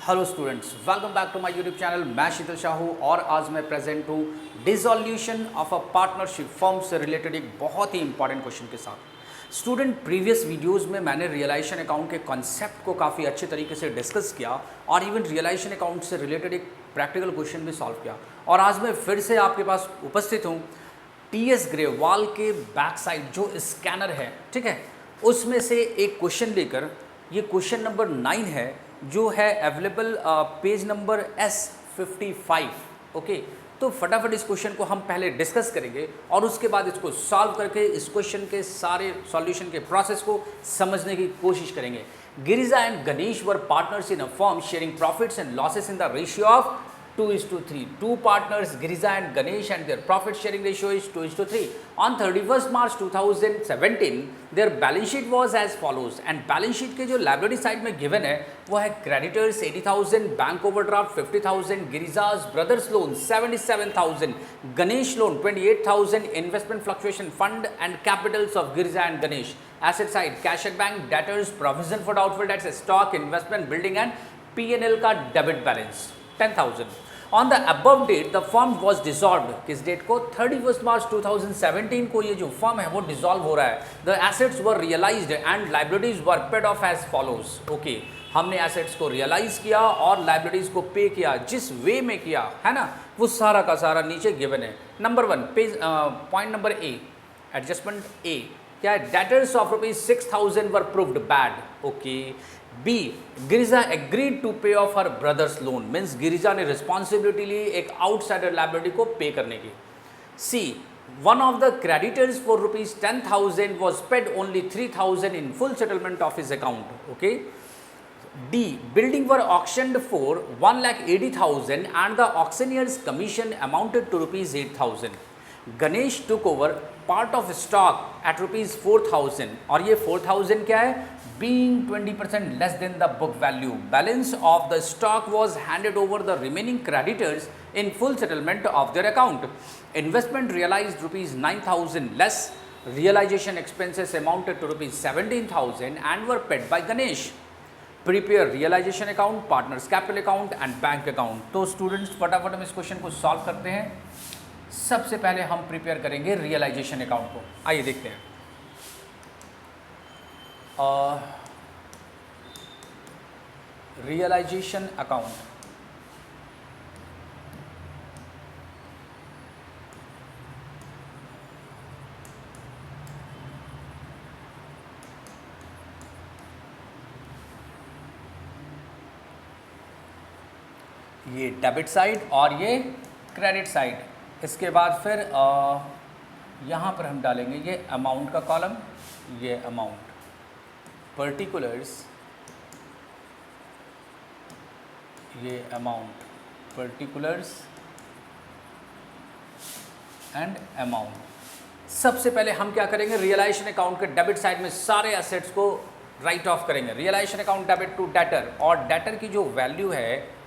Hello students, welcome back to my YouTube channel. मैं शीतल शाहू और आज मैं प्रेजेंट हूँ dissolution of a partnership firm से रिलेटेड एक बहुत ही इंपॉर्टेंट क्वेश्चन के साथ। स्टूडेंट, प्रीवियस वीडियोस में मैंने रियलाइजेशन अकाउंट के कॉन्सेप्ट को काफ़ी अच्छे तरीके से डिस्कस किया और इवन रियलाइजेशन अकाउंट से रिलेटेड एक प्रैक्टिकल क्वेश्चन भी सॉल्व किया। और आज मैं फिर से आपके पास उपस्थित हूँ टीएस ग्रेवाल के बैक साइड जो स्कैनर है, ठीक है, उसमें से एक क्वेश्चन लेकर, ये क्वेश्चन नंबर 9 है जो है available page number S55। Okay, तो फटाफट इस क्वेश्चन को हम पहले डिस्कस करेंगे और उसके बाद इसको सॉल्व करके इस क्वेश्चन के सारे सॉल्यूशन के प्रोसेस को समझने की कोशिश करेंगे। Girija and Ganesh were partners in a firm sharing profits and losses in the ratio of 2:3. Two partners, Giriza and Ganesh, and their profit sharing ratio is 2:3. On 31st March 2017, their balance sheet was as follows. And balance sheet के जो liability side में given है वो है creditors 80,000, bank overdraft 50,000, Giriza's brothers loan 77,000, Ganesh loan 28,000, investment fluctuation fund and capitals of Giriza and Ganesh. Asset side cash at bank, debtors, provision for doubtful debts, stock, investment, building and P&L का debit balance 10,000. On the above date, the firm was dissolved. किस date को? 31st March 2017 को ये जो firm है वो dissolve हो रहा है. The assets were realized and liabilities were paid off as follows. Okay, हमने एसेट्स को रियलाइज किया और लाइबिलिटीज को पे किया, जिस वे में किया है ना, वो सारा का सारा नीचे गिवन है। Number 1 page point number A, adjustment A क्या है? Debtors of ₹6,000 were proved bad. Okay. B, Girija agreed to pay off her brother's loan, means Girija ने रिस्पॉन्सिबिलिटी ली एक आउटसाइडर लाइबिलिटी को पे करने की। C, one of the creditors for ₹10,000 was paid only 3,000 in full settlement of his account. Okay. D, building were auctioned for 1,80,000 and the auctioneer's commission amounted to ₹8,000. Ganesh took over part of stock at ₹4,000 और ये 4,000 क्या है? Being 20% less than the book value. Balance of the stock was handed over the remaining creditors in full settlement of their account. Investment realized ₹9,000 less. Realization expenses amounted to ₹17,000 and were paid by Ganesh. Prepare realisation account, partners capital account and bank account. तो students फटाफट हम इस question को solve करते हैं। सबसे पहले हम प्रिपेयर करेंगे रियलाइजेशन अकाउंट को। आइए देखते हैं। रियलाइजेशन अकाउंट, ये डेबिट साइड और ये क्रेडिट साइड। इसके बाद फिर यहाँ पर हम डालेंगे ये अमाउंट का कॉलम, ये अमाउंट, पर्टिकुलर्स, ये अमाउंट, पर्टिकुलर्स एंड अमाउंट। सबसे पहले हम क्या करेंगे? रियलाइजेशन अकाउंट के डेबिट साइड में सारे एसेट्स को राइट ऑफ करेंगे। Realisation account debit to debtor, और डेटर की जो वैल्यू है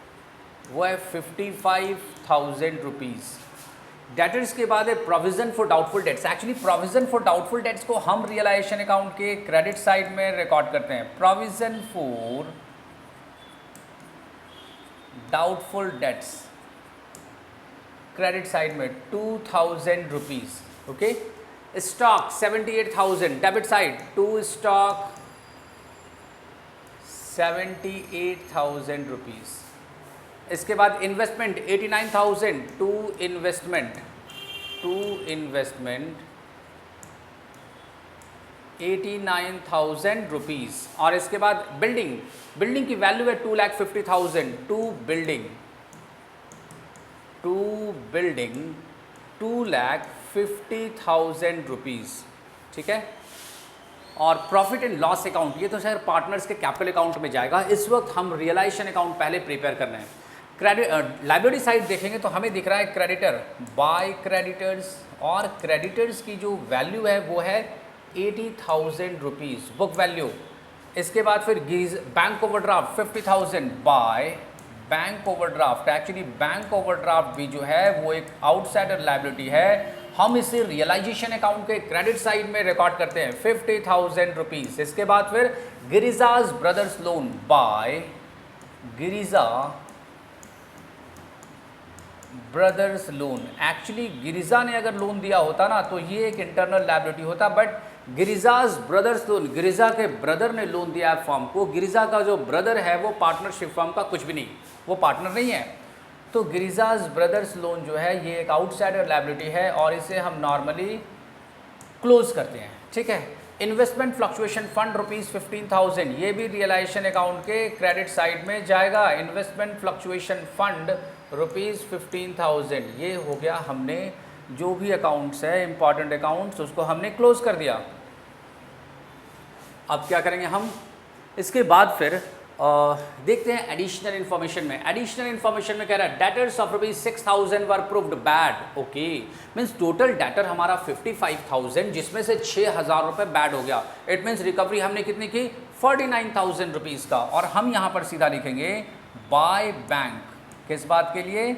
वो है 55,000 रुपीज़। डेटर्स के बाद है provision for doubtful debts. Actually provision for doubtful debts को हम रियलाइजेशन अकाउंट के क्रेडिट साइड में रिकॉर्ड करते हैं। Provision for doubtful debts credit side में 2,000 rupees. Okay. Stock 78,000 debit side, to stock 78,000 rupees. इसके बाद इन्वेस्टमेंट 89,000 टू इन्वेस्टमेंट 89,000 रुपीज़। और इसके बाद बिल्डिंग की वैल्यू है 2,50,000 टू बिल्डिंग 2,50,000 रुपीज़। ठीक है। और प्रॉफिट एंड लॉस अकाउंट, ये तो सर पार्टनर्स के कैपिटल अकाउंट में जाएगा। इस वक्त हम रियलाइजेशन अकाउंट पहले प्रिपेयर कर रहे हैं। क्रेडिट लाइबिलिटी साइड देखेंगे तो हमें दिख रहा है क्रेडिटर बाय क्रेडिटर्स, और क्रेडिटर्स की जो वैल्यू है वो है 80,000 रुपीज़ बुक वैल्यू। इसके बाद फिर bank overdraft 50,000 by bank overdraft. Actually bank overdraft भी जो है वो एक आउटसाइडर लाइबिलिटी है, हम इसे रियलाइजेशन अकाउंट के क्रेडिट साइड में रिकॉर्ड करते हैं 50,000 रुपीज़। इसके बाद फिर Girija's brothers loan by Girija brothers loan. Actually Girija ने अगर लोन दिया होता ना तो ये एक इंटरनल लायबिलिटी होता, but Girija's brothers loan, Girija के ब्रदर ने लोन दिया है फर्म को। गिरिजा का जो ब्रदर है वो पार्टनरशिप फर्म का कुछ भी नहीं, वो पार्टनर नहीं है। तो गिरिजाज ब्रदर्स लोन जो है ये एक आउटसाइडर लायबिलिटी है और इसे हम नॉर्मली क्लोज करते हैं, ठीक है। इन्वेस्टमेंट फ्लक्चुएशन फंड ₹15,000, ये भी रियलाइजेशन अकाउंट के क्रेडिट साइड में जाएगा। इन्वेस्टमेंट फ्लक्चुएशन फंड ₹15,000, ये हो गया, हमने जो भी अकाउंट्स है इंपॉर्टेंट अकाउंट्स उसको हमने क्लोज कर दिया। अब क्या करेंगे हम, इसके बाद फिर देखते हैं एडिशनल इन्फॉर्मेशन में। एडिशनल इन्फॉर्मेशन में कह रहा है debtors of ₹6,000 were proved bad. Okay, means total debtor हमारा 55,000 जिसमें से 6,000 रुपये बैड हो गया। इट मीन्स रिकवरी हमने कितनी की, 49,000 रुपीज़ का। और हम यहाँ पर सीधा लिखेंगे बाय बैंक, किस बात के लिए,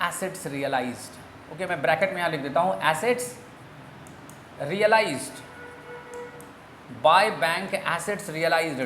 एसेट्स रियलाइज्ड। ओके, मैं ब्रैकेट में यहाँ लिख देता हूँ assets realised, by bank assets realised.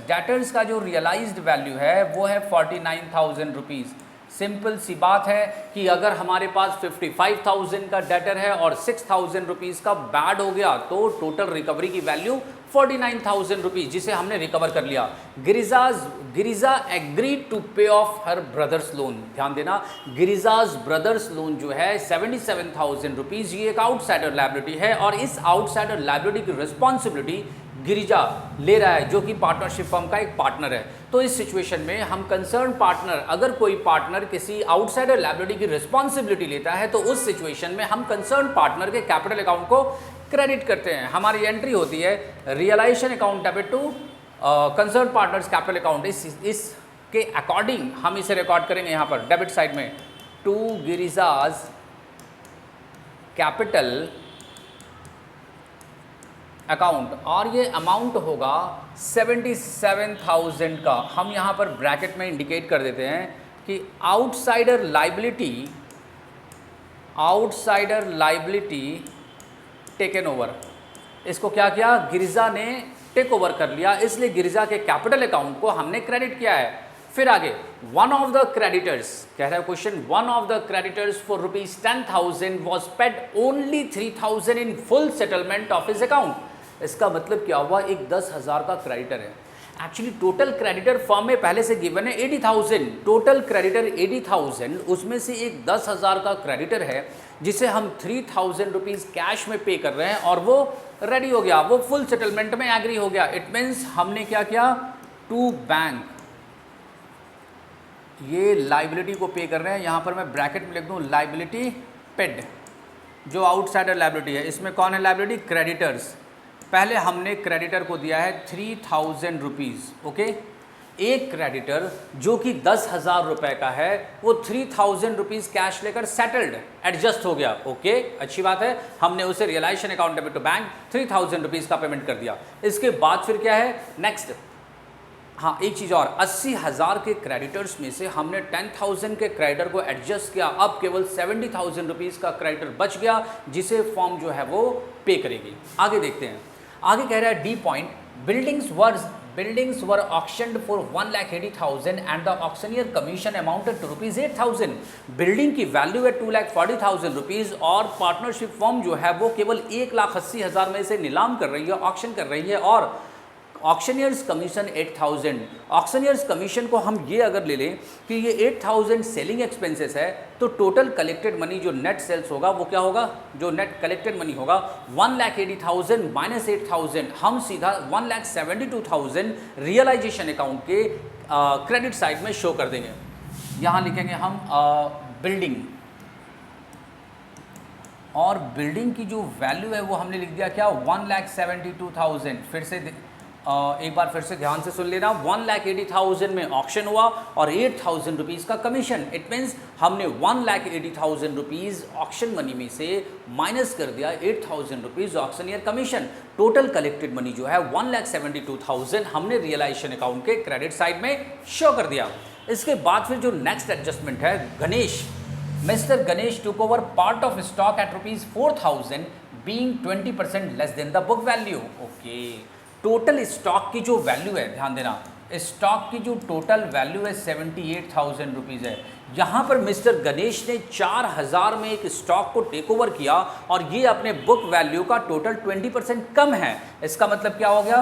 Debtors का जो रियलाइज्ड वैल्यू है वो है 49,000 रुपीज़। सिंपल सी बात है कि अगर हमारे पास 55,000 का डेटर है और 6,000 रुपीज़ का बैड हो गया तो टोटल रिकवरी की वैल्यू 49,000 रुपीज़, जिसे हमने रिकवर कर लिया। Girija agreed to pay off her brother's loan. ध्यान देना, गिरिजाज ब्रदर्स लोन जो है 77,000 रुपीज़, ये एक आउटसाइडर लायबिलिटी है और इस आउटसाइडर लायबिलिटी की रिस्पॉन्सिबिलिटी गिरिजा ले रहा है जो कि पार्टनरशिप फर्म का एक पार्टनर है। तो इस सिचुएशन में हम कंसर्न पार्टनर, अगर कोई पार्टनर किसी आउटसाइडर लायबिलिटी की रिस्पॉन्सिबिलिटी लेता है तो उस सिचुएशन में हम कंसर्न पार्टनर के कैपिटल अकाउंट को क्रेडिट करते हैं। हमारी एंट्री होती है realisation account debit to concern partners capital account. इसके अकॉर्डिंग हम इसे रिकॉर्ड करेंगे यहाँ पर डेबिट साइड में, टू गिरिजाज कैपिटल अकाउंट, और ये अमाउंट होगा 77,000 का। हम यहाँ पर ब्रैकेट में इंडिकेट कर देते हैं कि आउटसाइडर लाइबिलिटी टेकन ओवर। इसको क्या किया, गिरिजा ने टेक ओवर कर लिया, इसलिए गिरिजा के कैपिटल अकाउंट को हमने क्रेडिट किया है। फिर आगे, वन ऑफ द क्रेडिटर्स, कह रहा है question, one of the creditors for ₹10,000 was paid only 3,000 in full settlement of his account. इसका मतलब क्या हुआ, एक 10,000 का क्रेडिटर है। एक्चुअली टोटल क्रेडिटर फर्म में पहले से गिवन है 80,000, टोटल क्रेडिटर 80,000, उसमें से एक 10,000 का क्रेडिटर है जिसे हम 3,000 रुपीज़ कैश में पे कर रहे हैं और वो रेडी हो गया, वो फुल सेटलमेंट में एग्री हो गया। इट मीन्स हमने क्या किया, टू बैंक, ये लाइबिलिटी को पे कर रहे हैं। यहाँ पर मैं ब्रैकेट में लिख दूँ लाइबिलिटी पेड, जो आउटसाइडर लाइबिलिटी है। इसमें कौन है लाइबिलिटी, क्रेडिटर्स। पहले हमने क्रेडिटर को दिया है 3,000 रुपीज़। ओके, एक क्रेडिटर जो कि 10,000 रुपये का है वो 3,000 रुपीज़ कैश लेकर सेटल्ड, एडजस्ट हो गया। ओके, अच्छी बात है, हमने उसे realisation account debit to bank 3,000 rupees का पेमेंट कर दिया। इसके बाद फिर क्या है नेक्स्ट, हाँ एक चीज़ और, 80,000 के क्रेडिटर्स में से हमने 10,000 के क्रेडिटर को एडजस्ट किया। अब केवल 70,000 रुपीज़ का क्रेडिटर बच गया जिसे फॉर्म जो है वो पे करेगी। आगे देखते हैं, आगे कह रहा है D point, buildings were auctioned for 1,80,000 and the auctioneer commission amounted to ₹8,000। Building की वैल्यू है 2,40,000 रुपीज़ और पार्टनरशिप फॉर्म जो है वो केवल 1,80,000 में से नीलाम कर रही है, ऑक्शन कर रही है, और ऑक्शनियर्स कमीशन 8,000। ऑक्शनियर्स कमीशन को हम ये अगर ले लें कि ये 8,000 सेलिंग एक्सपेंसेस है तो टोटल कलेक्टेड मनी जो नेट सेल्स होगा वो क्या होगा, जो नेट कलेक्टेड मनी होगा 1,80,000 माइनस 8,000, हम सीधा 1,72,000 रियलाइजेशन अकाउंट के क्रेडिट साइड में शो कर देंगे। यहाँ लिखेंगे हम बिल्डिंग, और बिल्डिंग की जो वैल्यू है वो हमने लिख दिया क्या, 1,72,000। फिर से एक बार फिर से ध्यान से सुन लेना, 1,80,000 में ऑक्शन हुआ और 8,000 रुपीज़ का कमीशन। इट मीन्स हमने 1,80,000 रुपीज़ ऑक्शन मनी में से माइनस कर दिया 8,000 rupees auctioneer commission. Total collected money जो है 1,72,000 हमने रियलाइजेशन अकाउंट के क्रेडिट साइड में शो कर दिया। इसके बाद फिर जो नेक्स्ट एडजस्टमेंट है, Ganesh, mister Ganesh took over part of stock at ₹4,000 being 20% less than the book value. Okay, total stock की जो वैल्यू है, ध्यान देना, स्टॉक की जो टोटल वैल्यू है 78,000 रुपीज़ है। यहाँ पर मिस्टर गणेश ने 4,000 में एक स्टॉक को टेक ओवर किया और ये अपने बुक वैल्यू का टोटल 20% कम है। इसका मतलब क्या हो गया,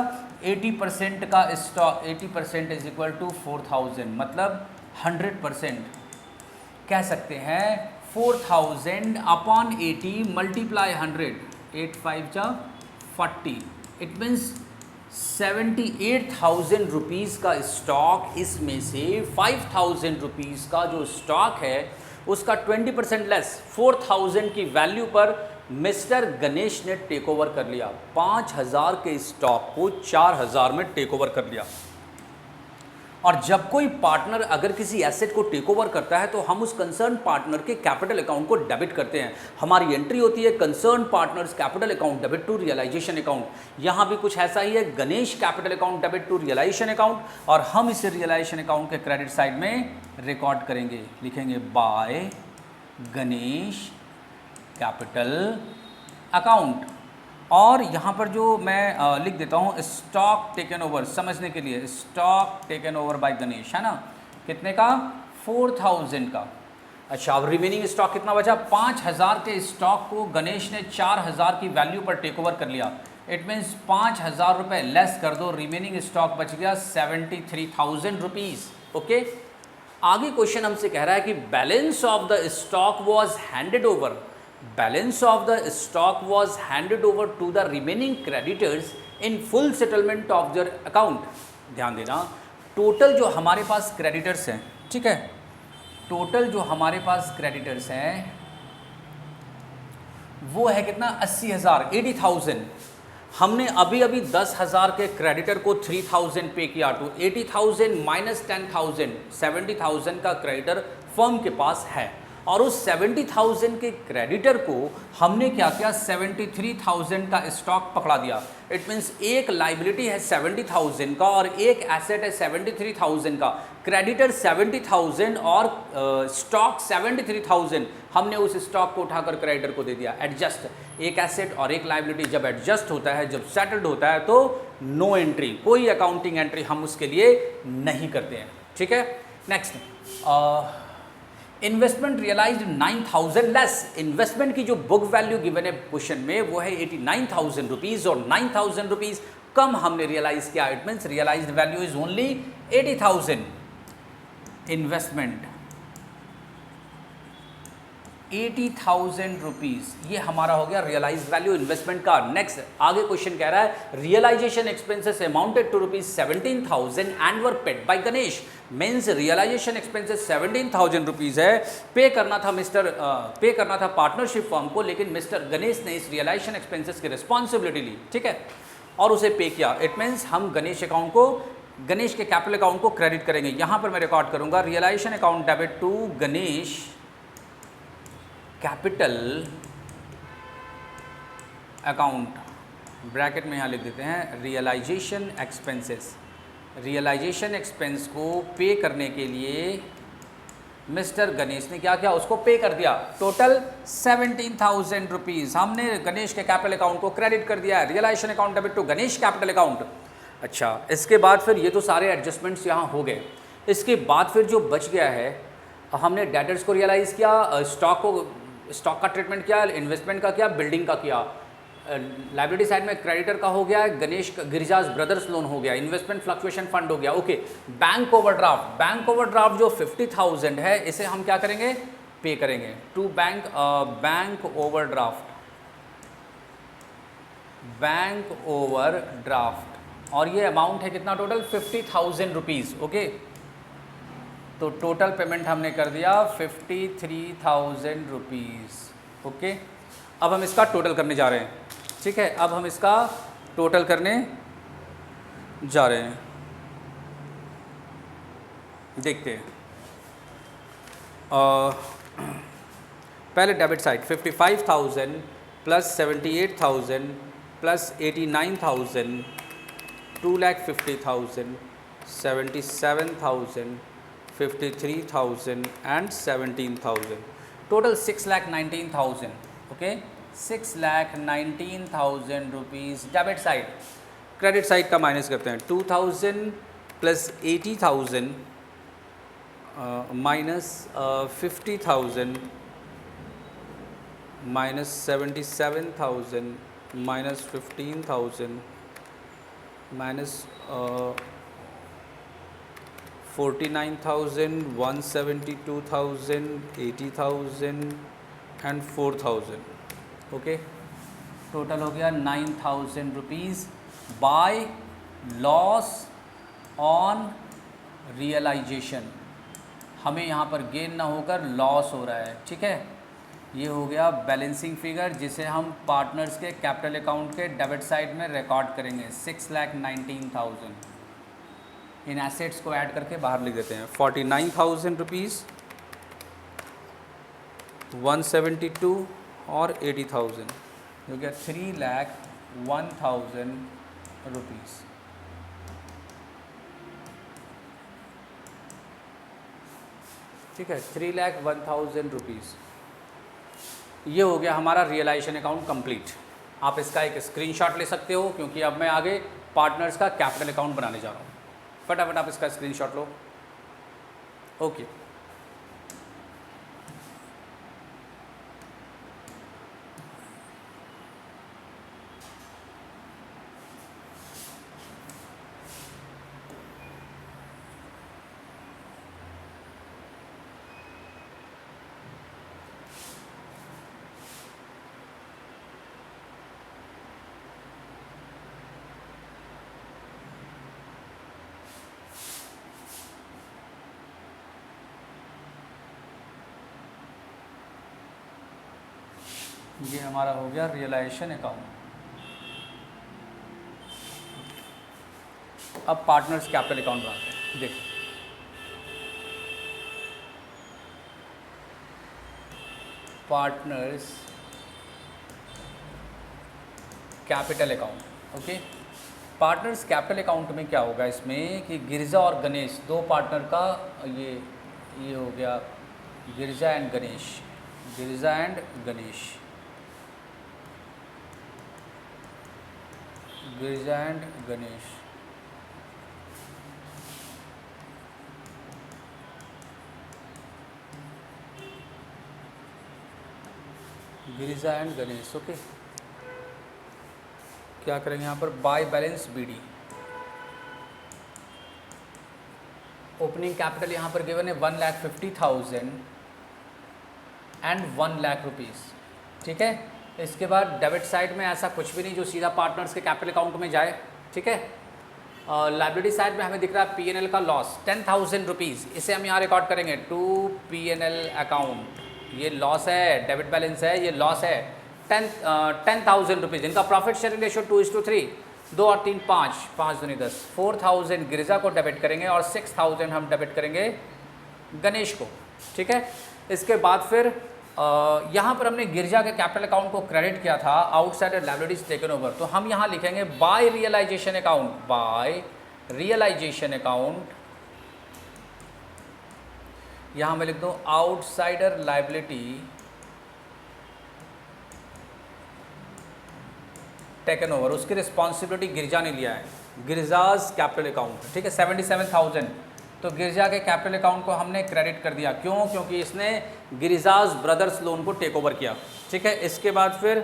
80% का स्टॉक, 80% इज इक्वल टू 4,000, मतलब 100% कह सकते हैं 4,000 अपॉन 80 मल्टीप्लाई 100, 8 5 जा 40, इट मीन्स 78,000 रुपीज़ का स्टॉक, इसमें से 5,000 रुपीज़ का जो स्टॉक है उसका 20% लेस 4,000 की वैल्यू पर मिस्टर गणेश ने टेक ओवर कर लिया। 5,000 के स्टॉक को 4,000 में टेक ओवर कर लिया। और जब कोई पार्टनर अगर किसी एसेट को टेक ओवर करता है तो हम उस कंसर्न पार्टनर के कैपिटल अकाउंट को डेबिट करते हैं। हमारी एंट्री होती है concern partners capital account debit to realisation account. यहाँ भी कुछ ऐसा ही है, Ganesh capital account debit to realisation account, और हम इसे रियलाइजेशन अकाउंट के क्रेडिट साइड में रिकॉर्ड करेंगे, लिखेंगे बाय गणेश कैपिटल अकाउंट। और यहाँ पर जो मैं लिख देता हूँ स्टॉक टेकन ओवर, समझने के लिए stock taken over by Ganesh, है ना, कितने का, 4,000 का। अच्छा, अब रिमेनिंग स्टॉक कितना बचा, 5,000 के स्टॉक को गणेश ने 4,000 की वैल्यू पर टेक ओवर कर लिया। इट मीन्स 5,000 रुपये लेस कर दो, रिमेनिंग स्टॉक बच गया 73,000 रुपीज़। ओके, आगे क्वेश्चन हमसे कह रहा है कि balance of the stock was handed over, balance of the stock was handed over to the remaining creditors in full settlement of their account. ध्यान देना, टोटल जो हमारे पास क्रेडिटर्स हैं, ठीक है, टोटल जो हमारे पास क्रेडिटर्स हैं वो है कितना, 80,000, 80,000। हमने अभी अभी 10,000 के क्रेडिटर को 3,000 पे किया, तो 80,000 माइनस 10,000, 70,000 का क्रेडिटर फर्म के पास है। और उस 70,000 के क्रेडिटर को हमने क्या किया, 73,000 का स्टॉक पकड़ा दिया। इट मीन्स एक लाइबिलिटी है 70,000 का और एक एसेट है 73,000 का। क्रेडिटर 70,000 और स्टॉक 73,000, हमने उस स्टॉक को उठाकर क्रेडिटर को दे दिया। एडजस्ट, एक एसेट और एक लाइबिलिटी जब एडजस्ट होता है, जब सेटल्ड होता है, तो नो एंट्री, कोई अकाउंटिंग एंट्री हम उसके लिए नहीं करते हैं। ठीक है, next, investment realised 9,000 less. Investment की जो बुक वैल्यू गिवन है क्वेश्चन में वो है 89,000 रुपीज़ और 9,000 रुपीज़ कम हमने रियलाइज किया। It means realised value is only 80,000। Investment 80,000 rupees, ये हमारा हो गया रियलाइज वैल्यू इन्वेस्टमेंट का। नेक्स्ट, आगे क्वेश्चन कह रहा है realisation expenses amounted to ₹17,000 and were paid by Ganesh. Means realisation expenses 17,000 rupees है, पे करना था पार्टनरशिप फर्म को, लेकिन मिस्टर गणेश ने इस रियलाइजेशन एक्सपेंसेस की रिस्पॉन्सिबिलिटी ली, ठीक है, और उसे पे किया। इट मीन्स हम गणेश के कैपिटल अकाउंट को क्रेडिट करेंगे। यहाँ पर मैं रिकॉर्ड करूँगा realisation account debit to Ganesh capital account, bracket में यहाँ लिख देते हैं रियलाइजेशन एक्सपेंसेस। रियलाइजेशन एक्सपेंस को पे करने के लिए मिस्टर गणेश ने क्या किया, उसको पे कर दिया। टोटल 17,000 रुपीज़ हमने गणेश के कैपिटल अकाउंट को क्रेडिट कर दिया है। Realisation account debit to Ganesh capital account. अच्छा, इसके बाद फिर ये तो सारे एडजस्टमेंट्स यहाँ हो गए। इसके बाद फिर जो बच गया है, हमने डेटर्स को रियलाइज़ किया, स्टॉक का ट्रीटमेंट किया, इन्वेस्टमेंट का किया, बिल्डिंग का किया। लाइबिलिटी साइड में क्रेडिटर का हो गया, गणेश गिरिजास ब्रदर्स लोन हो गया, इन्वेस्टमेंट फ्लक्चुएशन फंड हो गया। ओके, बैंक ओवरड्राफ्ट जो 50,000 है, इसे हम क्या करेंगे, पे करेंगे टू बैंक ओवरड्राफ्ट, और ये अमाउंट है कितना, टोटल 50,000 रुपीज़। ओके, तो टोटल पेमेंट हमने कर दिया 53,000 रुपीज़। ओके, अब हम इसका टोटल करने जा रहे हैं। ठीक है, अब हम इसका टोटल करने जा रहे हैं, देखते हैं। पहले debit side 55,000 plus 78,000 plus 89,000, 2,50,000, 77,000, 53,000 and 17,000, total 6,19,000। Okay, 6,19,000 rupees debit side. Credit side का माइनस करते हैं, 2,000 plus 80,000 minus 50,000 minus 77,000 minus 15,000 minus 49,000 172,000 80,000 and 4,000. Okay, total हो गया 9,000 rupees by loss on realisation. हमें यहाँ पर गेन ना होकर लॉस हो रहा है. ठीक है, ये हो गया बैलेंसिंग फिगर जिसे हम पार्टनर्स के कैपिटल अकाउंट के डेबिट साइड में रिकॉर्ड करेंगे. 6,19,000 इन एसेट्स को ऐड करके बाहर लिख देते हैं. 49,000 रुपीज़ 172 और 80,000 हो गया 3,01,000 रुपीज़. ठीक है, 3,01,000 रुपीज़. ये हो गया हमारा रियलाइजेशन अकाउंट कंप्लीट. आप इसका एक स्क्रीनशॉट ले सकते हो क्योंकि अब मैं आगे पार्टनर्स का कैपिटल अकाउंट बनाने जा रहा हूँ. फटाफट आप इसका स्क्रीनशॉट लो. ओके, ये हमारा हो गया रियलाइजेशन अकाउंट. अब पार्टनर्स कैपिटल अकाउंट बनाते हैं. देखो, partners capital account. Okay, partners capital account में क्या होगा इसमें कि गिरिजा और गणेश दो पार्टनर का ये हो गया Girija and Ganesh. Girija and Ganesh, Girija and Ganesh. Girija and Ganesh. Okay, क्या करेंगे यहाँ पर by balance BD. Opening capital यहाँ पर गिवन है 1,50,000 एंड 1 लाख रुपीज़. ठीक है, इसके बाद डेबिट साइड में ऐसा कुछ भी नहीं जो सीधा पार्टनर्स के कैपिटल अकाउंट में जाए. ठीक है, लायबिलिटी साइड में हमें दिख रहा है P&L का लॉस 10,000 रुपीज़. इसे हम यहाँ रिकॉर्ड करेंगे टू P&L अकाउंट. ये लॉस है, डेबिट बैलेंस है, ये लॉस है. 10,000 रुपीज़. इनका प्रॉफिट शेयरिंग रेशियो 2:3. 2 और 3 5, 5 दूनी 10. 4,000 गिरिजा को डेबिट करेंगे और 6,000 हम डेबिट करेंगे गणेश को. ठीक है, इसके बाद फिर यहाँ पर हमने गिरिजा के कैपिटल अकाउंट को क्रेडिट किया था आउटसाइडर लायबिलिटीज टेकन ओवर. तो हम यहाँ लिखेंगे by realisation account. By realisation account, यहाँ मैं लिख दूँ आउटसाइडर लायबिलिटी टेकन ओवर. उसकी रिस्पॉन्सिबिलिटी गिरिजा ने लिया है. Girija's capital account. ठीक है, 77,000. तो गिरिजा के कैपिटल अकाउंट को हमने क्रेडिट कर दिया. क्यों? क्योंकि इसने गिरिजाज ब्रदर्स लोन को टेक ओवर किया. ठीक है, इसके बाद फिर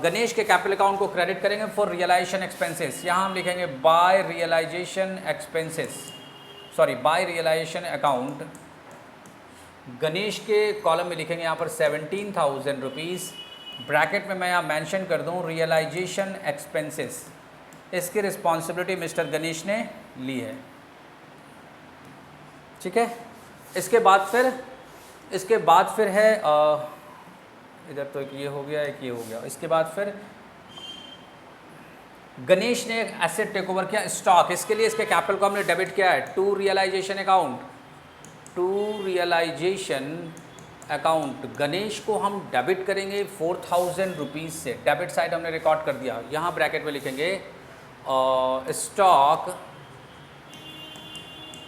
गणेश के कैपिटल अकाउंट को क्रेडिट करेंगे फॉर रियलाइजेशन एक्सपेंसेस. यहाँ हम लिखेंगे by realisation expenses, sorry by realisation account. Ganesh के कॉलम में लिखेंगे यहाँ पर 17,000 रुपीज़. ब्रैकेट में मैं यहाँ मेंशन कर दूँ रियलाइजेशन एक्सपेंसेस. इसकी रिस्पॉन्सिबिलिटी मिस्टर गणेश ने ली है. ठीक है, इसके बाद फिर है इधर तो एक ये हो गया, एक ये हो गया. इसके बाद फिर गणेश ने एक एसेट टेक ओवर किया, स्टॉक. इसके लिए इसके कैपिटल को हमने डेबिट किया है to realisation account. To realisation account Ganesh को हम डेबिट करेंगे 4,000 रुपीज़ से. डेबिट साइड हमने रिकॉर्ड कर दिया. यहाँ ब्रैकेट में लिखेंगे स्टॉक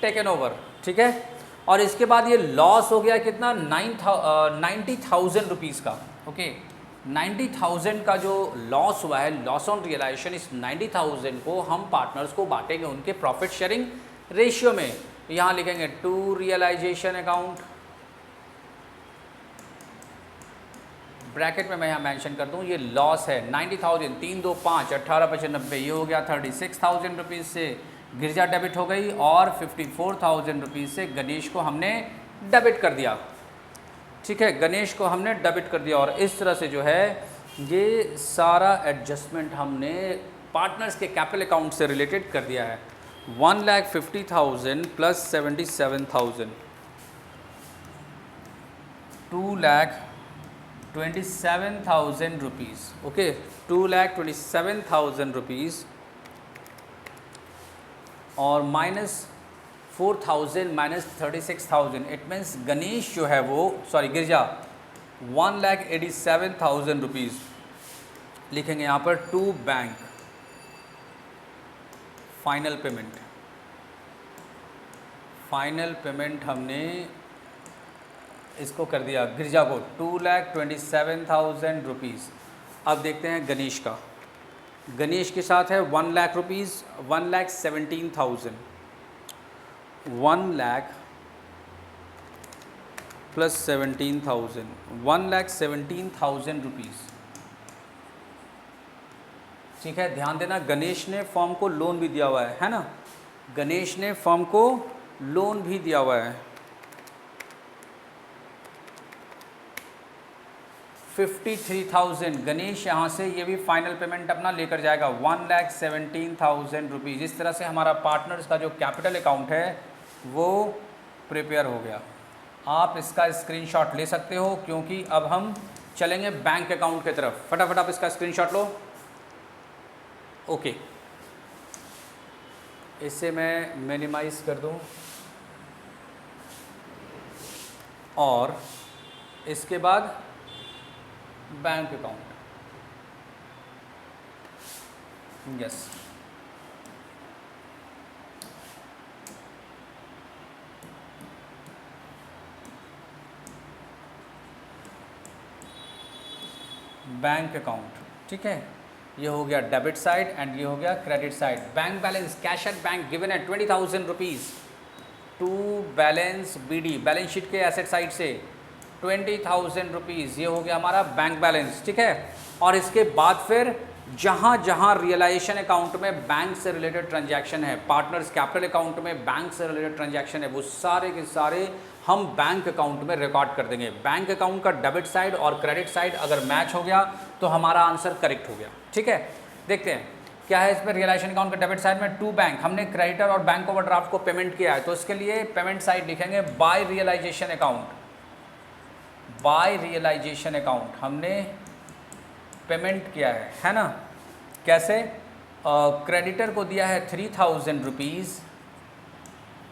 टेकन ओवर. ठीक है, और इसके बाद ये लॉस हो गया कितना 90,000 रुपीज़ का. ओके, 90,000 का जो लॉस हुआ है, लॉस ऑन रियलाइजेशन, इस 90,000 को हम पार्टनर्स को बांटेंगे उनके प्रॉफिट शेयरिंग रेशियो में। यहाँ लिखेंगे टू रियलाइजेशन अकाउंट, ब्रैकेट में मैं यहाँ मेंशन कर दूँ, ये लॉस है 90,000, 3 2 5 18 95, ये हो गया 36,000 रुपीज़ से गिरजा डेबिट हो गई, और 54,000 रुपीज़ से गणेश को हमने डेबिट कर दिया। ठीक है, गणेश को हमने डेबिट कर दिया, और इस तरह से जो है ये सारा एडजस्टमेंट हमने पार्टनर्स के कैपिटल अकाउंट से रिलेटेड कर दिया है। 1,50,000 प्लस 77,000, 2,27,000 रुपीज़। ओके, 2,27,000 रुपीज़ और minus 4,000 minus 36,000, it means Ganesh जो है वो, सॉरी गिरजा, 1,87,000 रुपीज़ लिखेंगे यहाँ पर to bank final payment. Final payment हमने इसको कर दिया गिरजा को 2,27,000 रुपीज़। अब देखते हैं गणेश का। गणेश के साथ है 1 lakh rupees, 1,17,000, 1 lakh plus 17,000, 1,17,000 rupees. ठीक है, ध्यान देना गणेश ने फर्म को लोन भी दिया हुआ है ना, गणेश ने फर्म को लोन भी दिया हुआ है। 53,000 गणेश यहाँ से ये भी फाइनल पेमेंट अपना लेकर जाएगा 1,17,000 रुपीज़। इस तरह से हमारा पार्टनर्स का जो कैपिटल अकाउंट है वो प्रिपेयर हो गया। आप इसका स्क्रीनशॉट ले सकते हो, क्योंकि अब हम चलेंगे बैंक अकाउंट की तरफ। फटाफट आप इसका स्क्रीनशॉट लो। ओके, इससे मैं मिनिमाइज कर दूं, और इसके बाद bank account, yes, bank account. ठीक है, ये हो गया डेबिट साइड एंड ये हो गया credit side. Bank balance cash at bank given है 20,000 rupees to balance BD, balance sheet के एसेट साइड से 20,000 रुपीज़, ये हो गया हमारा बैंक बैलेंस। ठीक है, और इसके बाद फिर जहाँ जहाँ रियलाइजेशन अकाउंट में बैंक से रिलेटेड ट्रांजैक्शन है, पार्टनर्स कैपिटल अकाउंट में बैंक से रिलेटेड ट्रांजैक्शन है, वो सारे के सारे हम बैंक अकाउंट में रिकॉर्ड कर देंगे। बैंक अकाउंट का डेबिट साइड और क्रेडिट साइड अगर मैच हो गया तो हमारा आंसर करेक्ट हो गया। ठीक है, देखते हैं क्या है इसमें। रियलाइजेशन अकाउंट का डेबिट साइड में टू बैंक, हमने क्रेडिटर और बैंक ओवरड्राफ्ट को पेमेंट किया है, तो इसके लिए पेमेंट साइड लिखेंगे by realisation account. By realisation account हमने पेमेंट किया है ना। कैसे? क्रेडिटर को दिया है 3,000 रुपीज़,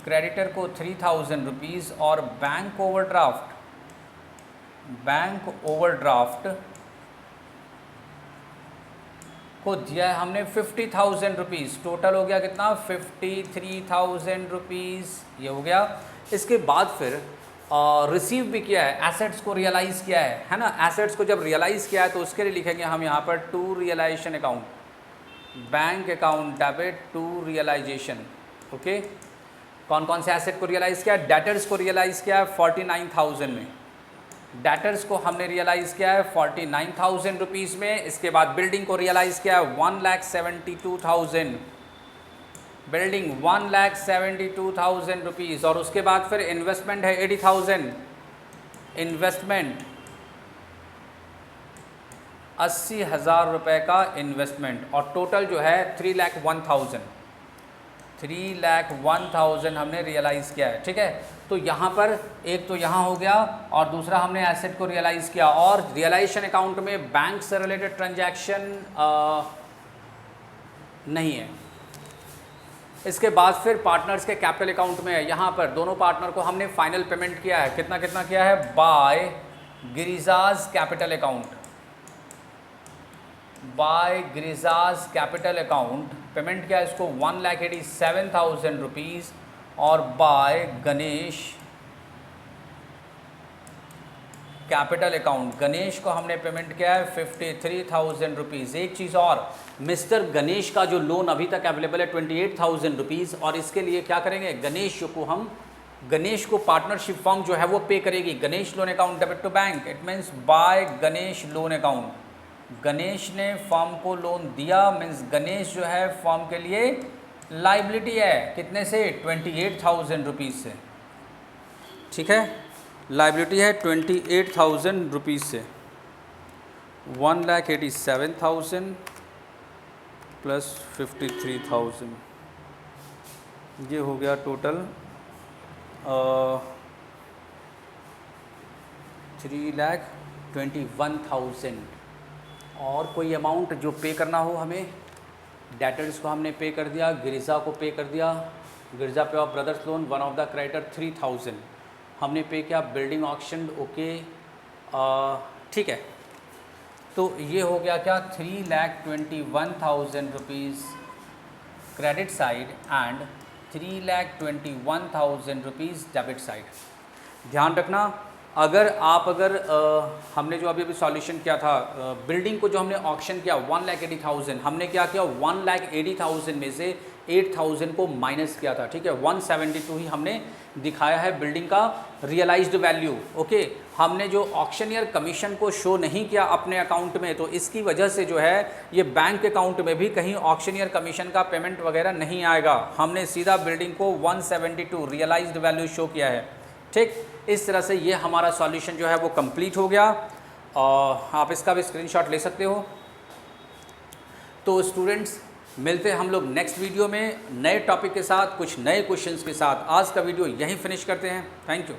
क्रेडिटर को 3,000 रुपीज़, और बैंक ओवरड्राफ्ट को दिया है हमने 50,000 रुपीज़। टोटल हो गया कितना? 53,000 रुपीज़, ये हो गया। इसके बाद फिर रिसीव भी किया है, एसेट्स को रियलाइज़ किया है ना। एसेट्स को जब रियलाइज़ किया है तो उसके लिए लिखेंगे हम यहाँ पर to realisation account, bank account debit to realisation. Okay, कौन कौन से एसेट को रियलाइज़ किया? डेटर्स को रियलाइज़ किया है 49,000 में, डेटर्स को हमने रियलाइज़ किया है 49,000 रुपीज़ में। इसके बाद बिल्डिंग को रियलाइज़ किया है 1,72,000, बिल्डिंग 1,72,000 रुपीज़। और उसके बाद फिर इन्वेस्टमेंट है 80,000, इन्वेस्टमेंट 80,000 रुपये का इन्वेस्टमेंट, और टोटल जो है 3,01,000 हमने रियलाइज़ किया है। ठीक है, तो यहाँ पर एक तो यहाँ हो गया और दूसरा हमने एसेट को रियलाइज़ किया। और रियलाइजेशन अकाउंट में बैंक से रिलेटेड ट्रांजैक्शन नहीं है। इसके बाद फिर पार्टनर्स के कैपिटल अकाउंट में है, यहाँ पर दोनों पार्टनर को हमने फाइनल पेमेंट किया है। कितना कितना किया है? By Girija's capital account, by Girija's capital account payment किया इसको 1,87,000 रुपीज़, और by Ganesh capital account, Ganesh को हमने पेमेंट किया है 53,000 रुपीज़। एक चीज़ और, मिस्टर गणेश का जो लोन अभी तक अवेलेबल है 28,000 रुपीज़, और इसके लिए क्या करेंगे, गणेश को पार्टनरशिप फर्म जो है वो पे करेगी। Ganesh loan account debit to bank, it means by Ganesh loan account. Ganesh ने फर्म को लोन दिया, मीन्स गणेश जो है फर्म के लिए लाइबिलिटी है, कितने से, 28,000 रुपीज़ से, ठीक है, लाइबिलिटी है 28,000 रुपीज़ से। 1,87,000 प्लस 53,000, ये हो गया टोटल 3,21,000। और कोई अमाउंट जो पे करना हो हमें, डेटर्स को हमने पे कर दिया, गिरिजा को पे कर दिया, गिरिजा पे of brothers loan, one of the creditor 3,000 हमने पे किया, बिल्डिंग ऑक्शन, ओके, ठीक है। तो ये हो गया क्या, 3,21,000 rupees credit side and 3,21,000 rupees debit side. ध्यान रखना, अगर हमने जो अभी सॉल्यूशन किया था, बिल्डिंग को जो हमने ऑक्शन किया 1,80,000, हमने क्या किया, 1,80,000 में से 8,000 को माइनस किया था, ठीक है, 172 ही हमने दिखाया है बिल्डिंग का रियलाइज्ड वैल्यू, ओके। हमने जो ऑक्शनियर कमीशन को शो नहीं किया अपने अकाउंट में, तो इसकी वजह से जो है ये बैंक अकाउंट में भी कहीं ऑक्शनियर कमीशन का पेमेंट वगैरह नहीं आएगा। हमने सीधा बिल्डिंग को 172 रियलाइज्ड वैल्यू शो किया है, ठीक। इस तरह से ये हमारा सॉल्यूशन जो है वो कंप्लीट हो गया, और आप इसका भी स्क्रीनशॉट ले सकते हो। तो स्टूडेंट्स, मिलते हैं हम लोग नेक्स्ट वीडियो में नए टॉपिक के साथ, कुछ नए क्वेश्चंस के साथ। आज का वीडियो यहीं फिनिश करते हैं। Thank you.